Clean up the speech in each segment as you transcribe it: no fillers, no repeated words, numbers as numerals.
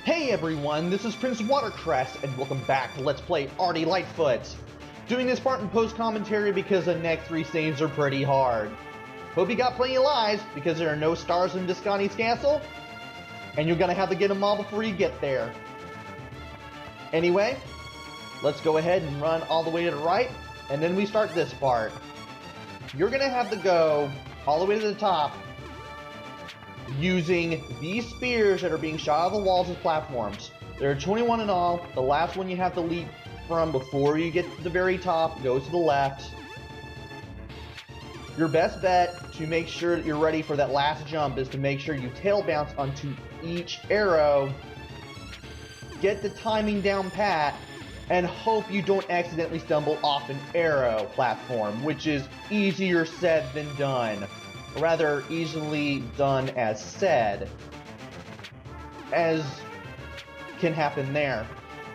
Hey everyone, this is PrinceWatercress, and welcome back to Let's Play Ardy Lightfoot. Doing this part in post-commentary because the next three stages are pretty hard. Hope you got plenty of lives, because there are no stars in Visconti's castle, and you're gonna have to get them all before you get there. Anyway, let's go ahead and run all the way to the right, and then we start this part. You're gonna have to go all the way to the top, using these spears that are being shot out of the walls as platforms. There are 21 in all. The last one you have to leap from before you get to the very top goes to the left. Your best bet to make sure that you're ready for that last jump is to make sure you tail bounce onto each arrow, get the timing down pat, and hope you don't accidentally stumble off an arrow platform, which is easier said than done. Rather easily done as said, as can happen there.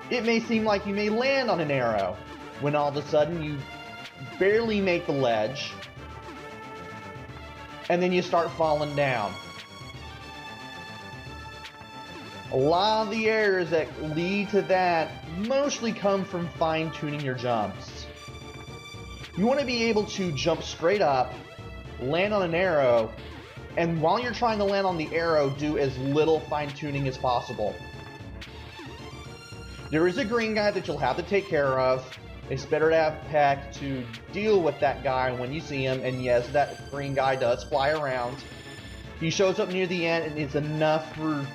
It may seem like you may land on an arrow, when all of a sudden you barely make the ledge, and then you start falling down. A lot of the errors that lead to that mostly come from fine-tuning your jumps. You want to be able to jump straight up, land on an arrow, and while you're trying to land on the arrow, do as little fine-tuning as possible. There is a green guy that you'll have to take care of. It's better to have Peck to deal with that guy when you see him, and yes, that green guy does fly around. He shows up near the end, and it's enough to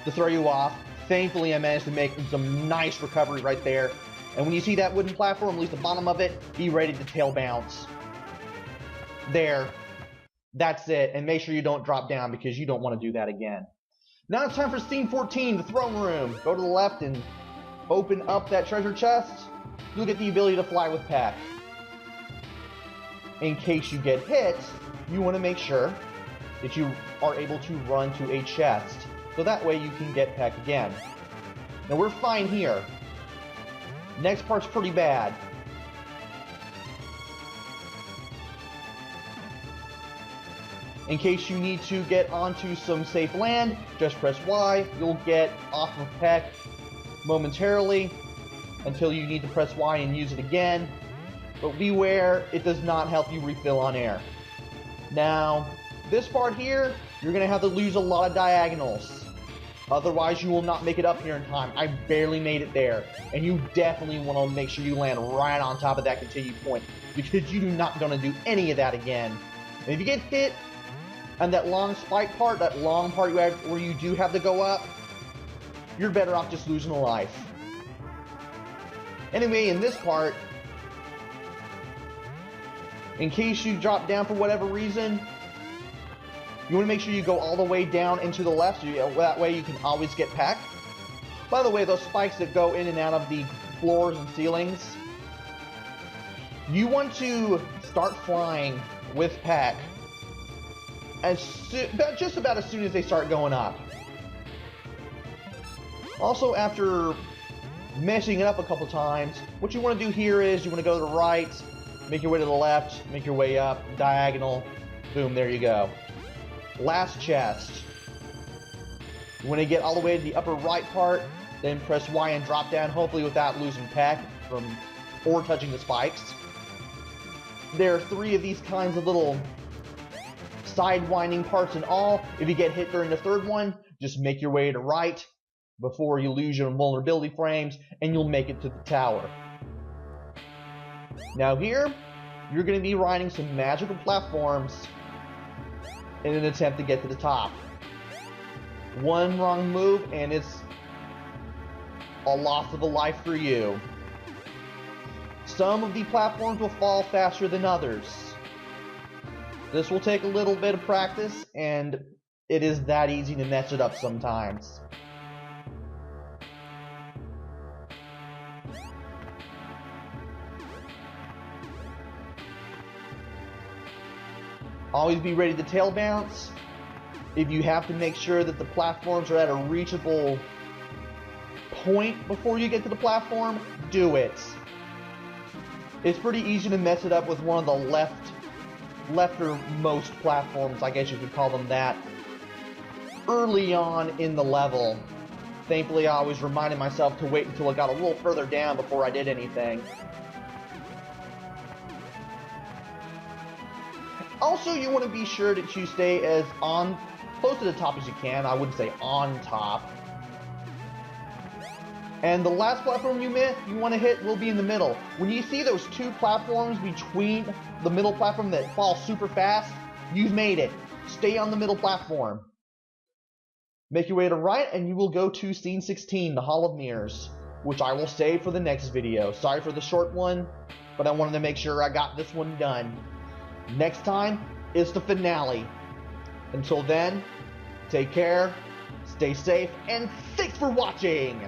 throw you off. Thankfully, I managed to make some nice recovery right there. And when you see that wooden platform, at least the bottom of it, be ready to tail bounce. There. That's it. And make sure you don't drop down because you don't want to do that again. Now it's time for Scene 14, the throne room. Go to the left and open up that treasure chest. You'll get the ability to fly with Peck. In case you get hit, you want to make sure that you are able to run to a chest. So that way you can get Peck again. Now we're fine here. Next part's pretty bad. In case you need to get onto some safe land, just press Y. You'll get off of Peck momentarily until you need to press Y and use it again. But beware, it does not help you refill on air. Now, this part here, you're going to have to lose a lot of diagonals. Otherwise, you will not make it up here in time. I barely made it there. And you definitely want to make sure you land right on top of that continued point, because you're not going to do any of that again. And if you get hit, and that long spike part, that long part where you do have to go up, you're better off just losing a life. Anyway, in this part, in case you drop down for whatever reason, you want to make sure you go all the way down into the left, so that way you can always get Peck. By the way, those spikes that go in and out of the floors and ceilings, you want to start flying with Peck just about as soon as they start going up. Also, after messing it up a couple times, what you want to do here is you want to go to the right, make your way to the left, make your way up, diagonal, boom, there you go. Last chest. You want to get all the way to the upper right part, then press Y and drop down, hopefully without losing Peck or touching the spikes. There are 3 of these kinds of little sidewinding parts in all. If you get hit during the third one, just make your way to right before you lose your vulnerability frames, and you'll make it to the tower. Now here, you're going to be riding some magical platforms in an attempt to get to the top. One wrong move, and it's a loss of a life for you. Some of the platforms will fall faster than others. This will take a little bit of practice, and it is that easy to mess it up sometimes. Always be ready to tail bounce. If you have to make sure that the platforms are at a reachable point before you get to the platform, do it. It's pretty easy to mess it up with one of the leftermost platforms, I guess you could call them that, early on in the level. Thankfully, I always reminded myself to wait until I got a little further down before I did anything. Also, you want to be sure that you stay as close to the top as you can. I wouldn't say on top. And the last platform you want to hit will be in the middle. When you see those two platforms between the middle platform that fall super fast, you've made it. Stay on the middle platform. Make your way to right, and you will go to Scene 16, the Hall of Mirrors, which I will save for the next video. Sorry for the short one, but I wanted to make sure I got this one done. Next time is the finale. Until then, take care, stay safe, and thanks for watching!